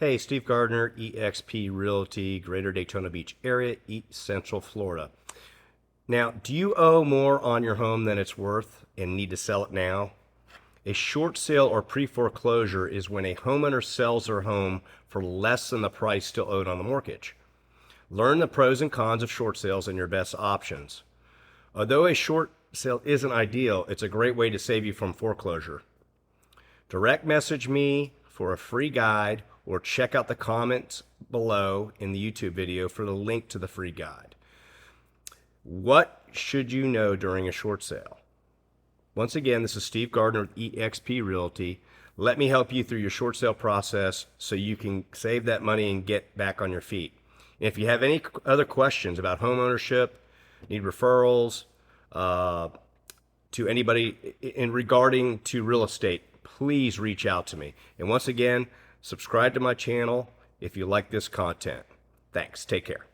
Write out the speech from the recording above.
Hey, Steve Gardner, eXp Realty, Greater Daytona Beach area, East Central Florida. Now, do you owe more on your home than it's worth and need to sell it now? A short sale or pre-foreclosure is when a homeowner sells their home for less than the price still owed on the mortgage. Learn the pros and cons of short sales and your best options. Although a short sale isn't ideal, it's a great way to save you from foreclosure. Direct message me for a free guide or check out the comments below in the YouTube video for the link to the free guide. What should you know during a short sale? Once again, this is Steve Gardner with eXp Realty. Let me help you through your short sale process so you can save that money and get back on your feet. And if you have any other questions about home ownership, need referrals to anybody in regarding to real estate, please reach out to me. And once again, subscribe to my channel if you like this content. Thanks. Take care.